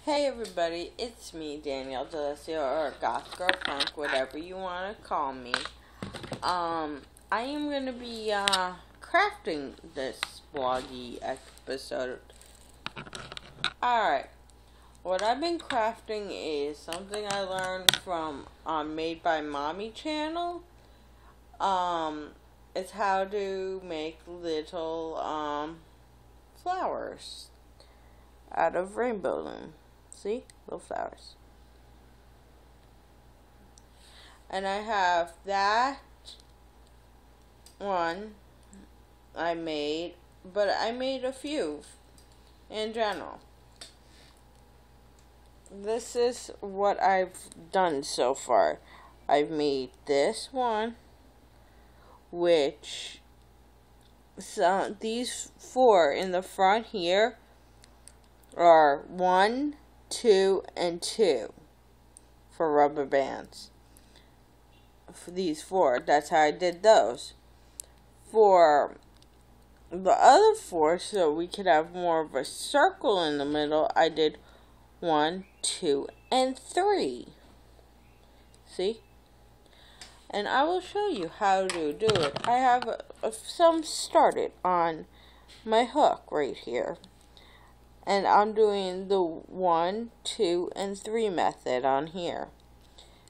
Hey everybody, it's me, Danielle D'Alessio, or Gothgirlpunk, whatever you want to call me. I am going to be, crafting this vloggy episode. Alright, what I've been crafting is something I learned from, Made by Mommy channel. It's how to make little, flowers out of rainbow loom. See? Little flowers. And I have that one I made, but I made a few in general. This is what I've done so far. I've made this one, which these four in the front here are 1, 2, and 2 for rubber bands. For these four, that's how I did those. For the other four, so we could have more of a circle in the middle, I did 1, 2, and 3. See? And I will show you how to do it. I have some started on my hook right here. And I'm doing the 1, 2, and 3 method on here.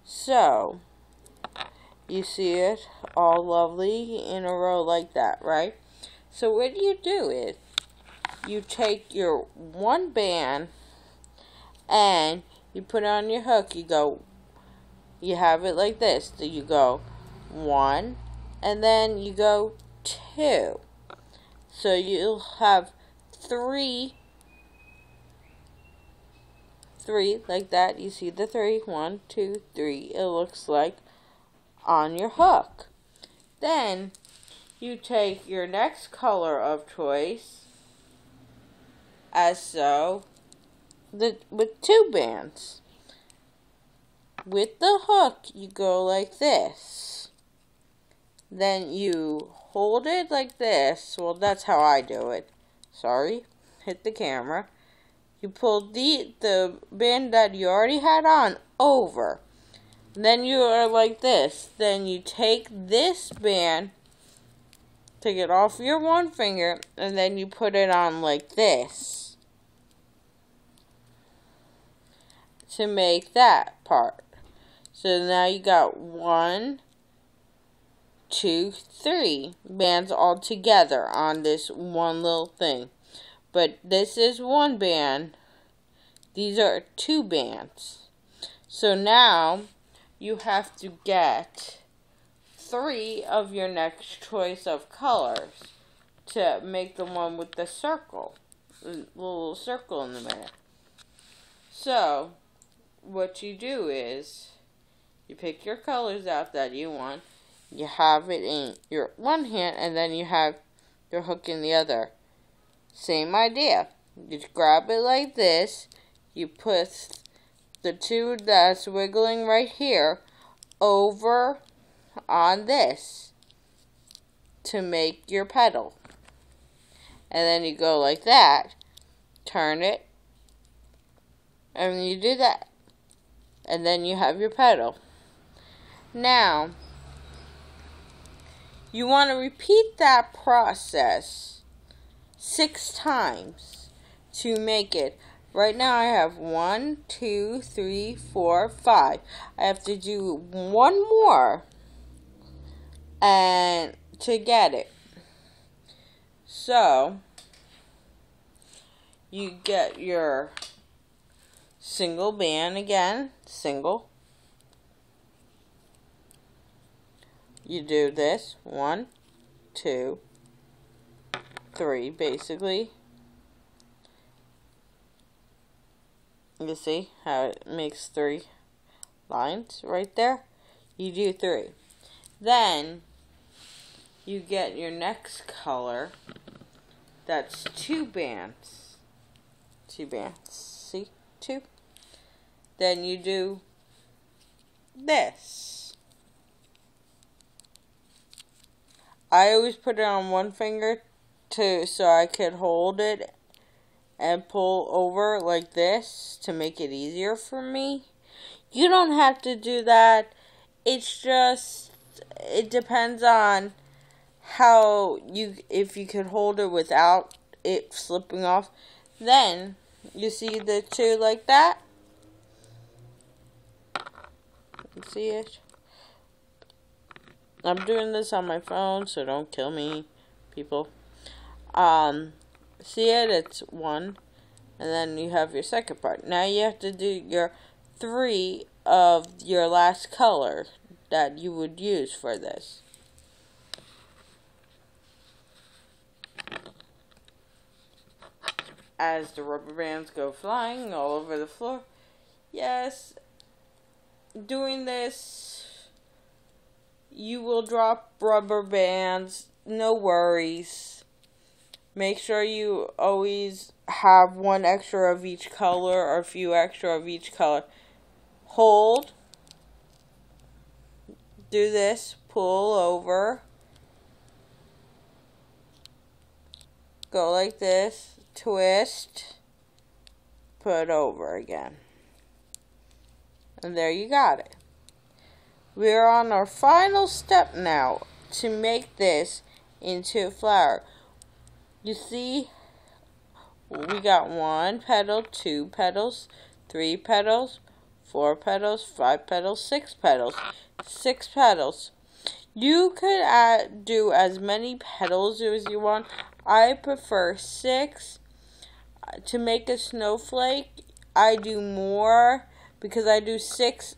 So, you see it all lovely in a row like that, right? So what you do is, you take your one band and you put it on your hook. You have it like this. So you go 1 and then you go 2. So you'll have 3 like that. You see the 3, 1, 2, 3, it looks like on your hook. Then you take your next color of choice, as so, with 2 bands. With the hook, you go like this. Then you hold it like this. Well, that's how I do it. Sorry, hit the camera. You pull the band that you already had on over. Then you are like this. Then you take this band, take it off your one finger, and then you put it on like this to make that part. So now you got 1, 2, 3 bands all together on this one little thing. But this is one band. These are 2 bands. So now you have to get 3 of your next choice of colors to make the one with the circle. The little circle in the middle. So what you do is you pick your colors out that you want. You have it in your one hand and then you have your hook in the other. Same idea. You just grab it like this. You put the 2 that's wiggling right here over on this to make your petal. And then you go like that. Turn it. And you do that. And then you have your petal. Now, you want to repeat that process 6 times to make it. Right now I have 1, 2, 3, 4, 5. I have to do 1 more and to get it. So you get your single band again, single. You do this 1, 2, 3 basically. You see how it makes 3 lines right there? You do 3. Then you get your next color. That's 2 bands. 2 bands. See? 2. Then you do this. I always put it on one finger so I could hold it and pull over like this to make it easier for me. You don't have to do that. It's just, it depends on if you could hold it without it slipping off. Then, you see the two like that? You see it? I'm doing this on my phone, so don't kill me, people. See it? It's one. And then you have your second part. Now you have to do your 3 of your last color that you would use for this. As the rubber bands go flying all over the floor. Yes, doing this, you will drop rubber bands, no worries. Make sure you always have 1 extra of each color or a few extra of each color. Hold, do this, pull over, go like this, twist, put over again. And there you got it. We're on our final step now to make this into a flower. You see, we got 1 petal, 2 petals, 3 petals, 4 petals, 5 petals, 6 petals. 6 petals. You could do as many petals as you want. I prefer 6. To make a snowflake, I do more because I do 6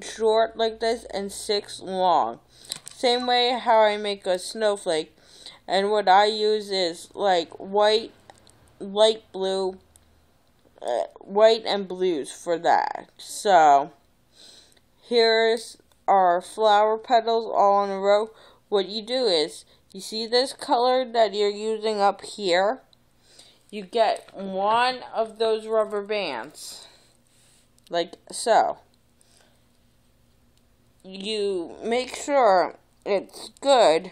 short like this and 6 long. Same way how I make a snowflake. And what I use is like white, light blue, white and blues for that. So, here's our flower petals all in a row. What you do is, you see this color that you're using up here? You get 1 of those rubber bands, like so. You make sure it's good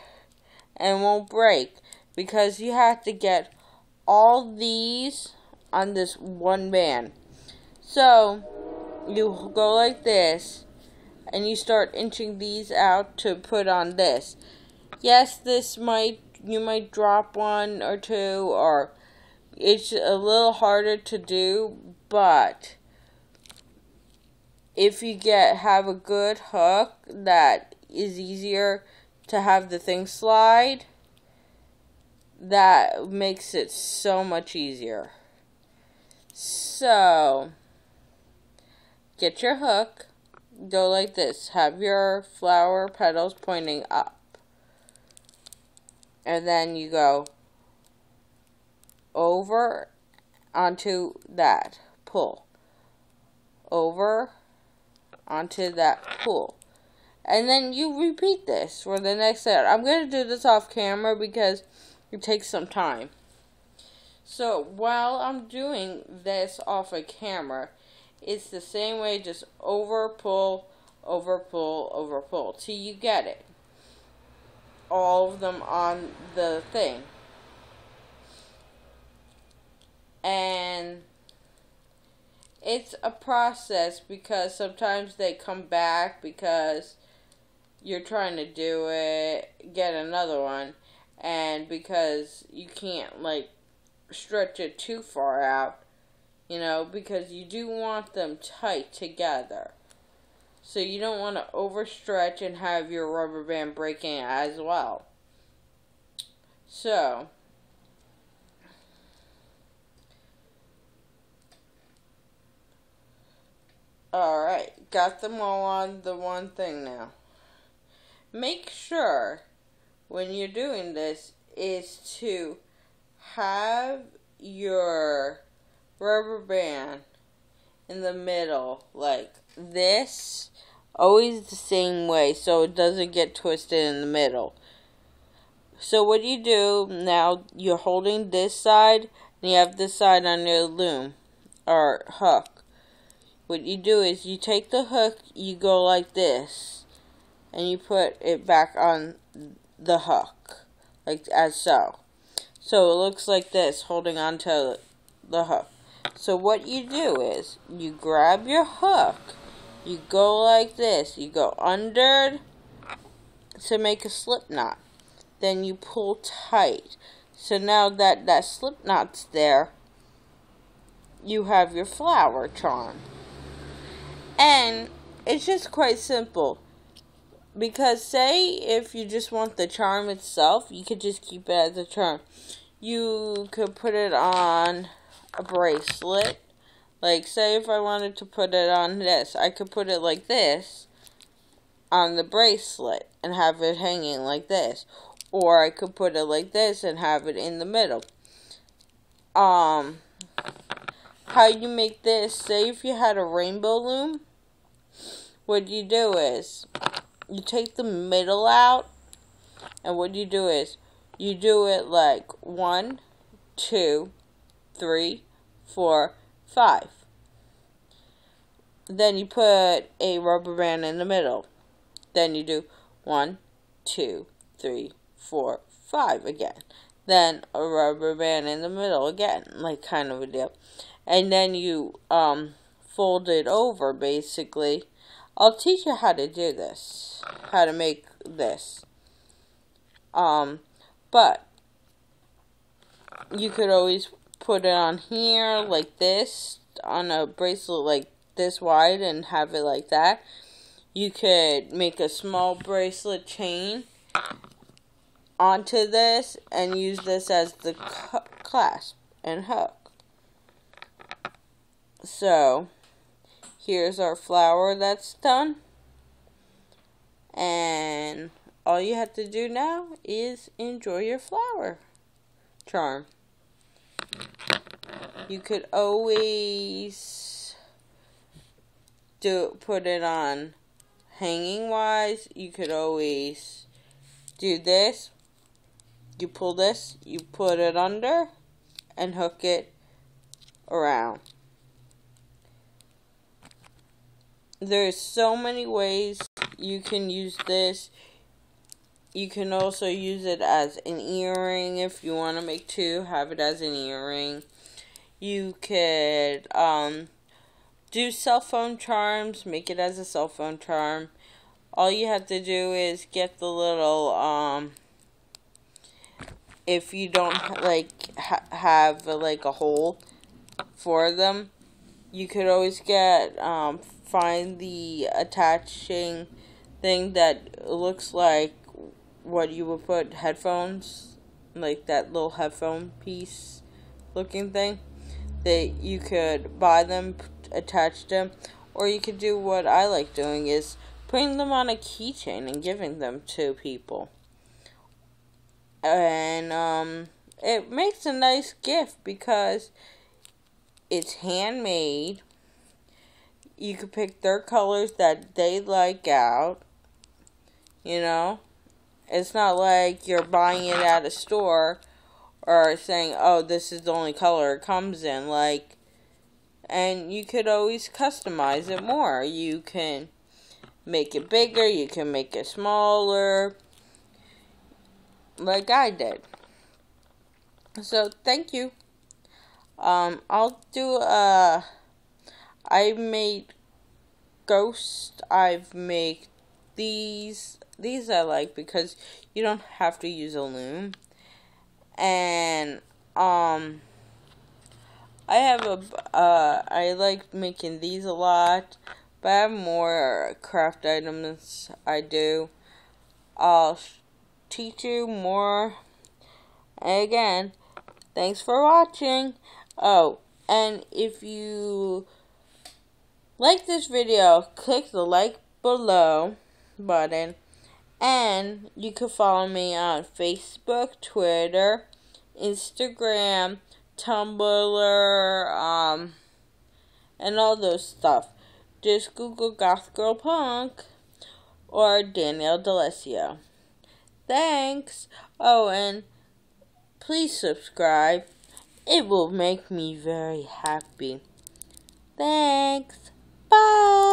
and won't break, because you have to get all these on this 1 band. So, you go like this, and you start inching these out to put on this. Yes, you might drop 1 or 2, or it's a little harder to do, but if you have a good hook that is easier to have the thing slide, that makes it so much easier. So, get your hook, go like this, have your flower petals pointing up, and then you go over onto that, pull, over onto that, pull. And then you repeat this for the next set. I'm going to do this off camera because it takes some time. So while I'm doing this off a camera, it's the same way, just over, pull, over, pull, over, pull, till you get it. All of them on the thing. And it's a process because sometimes they come back because you're trying to do it, get another one, and because you can't like stretch it too far out, because you do want them tight together. So you don't want to overstretch and have your rubber band breaking as well. So, alright, got them all on the one thing now. Make sure when you're doing this is to have your rubber band in the middle like this, always the same way so it doesn't get twisted in the middle. So what you do now, you're holding this side and you have this side on your loom or hook. What you do is you take the hook, you go like this, and you put it back on the hook, like as so. So it looks like this, holding on to the hook. So what you do is, you grab your hook, you go like this, you go under to make a slip knot. Then you pull tight. So now that slip knot's there, you have your flower charm. And it's just quite simple. Because say if you just want the charm itself, you could just keep it as a charm. You could put it on a bracelet. Like say if I wanted to put it on this, I could put it like this on the bracelet and have it hanging like this. Or I could put it like this and have it in the middle. How you make this, say if you had a rainbow loom, what you do is, you take the middle out, and what you do is, you do it like 1, 2, 3, 4, 5. Then you put a rubber band in the middle. Then you do 1, 2, 3, 4, 5 again. Then a rubber band in the middle again, like kind of a deal. And then you fold it over basically. I'll teach you how to do this, how to make this. But you could always put it on here like this, on a bracelet like this wide and have it like that. You could make a small bracelet chain onto this and use this as the clasp and hook. So here's our flower that's done. And all you have to do now is enjoy your flower charm. You could always put it on hanging wise. You could always do this. You pull this, you put it under and hook it around. There's so many ways you can use this. You can also use it as an earring if you want to make two. Have it as an earring. You could do cell phone charms. Make it as a cell phone charm. All you have to do is get the little if you don't like have like a hole for them, you could always get find the attaching thing that looks like what you would put headphones, like that little headphone piece looking thing, that you could buy them, attach them, or you could do what I like doing is putting them on a keychain and giving them to people. And it makes a nice gift because it's handmade. You could pick their colors that they like out. You know? It's not like you're buying it at a store or saying, oh, this is the only color it comes in. Like, and you could always customize it more. You can make it bigger. You can make it smaller. Like I did. So, thank you. I'll do I made ghost. I've made these I like because you don't have to use a loom. And I have I like making these a lot, but I have more craft items I do. I'll teach you more. And again, thanks for watching. Oh, and if you like this video, click the like below button, and you can follow me on Facebook, Twitter, Instagram, Tumblr, and all those stuff. Just Google Gothgirlpunk or Danielle D'Alessio. Thanks. Oh, and please subscribe. It will make me very happy. Thanks. Bye.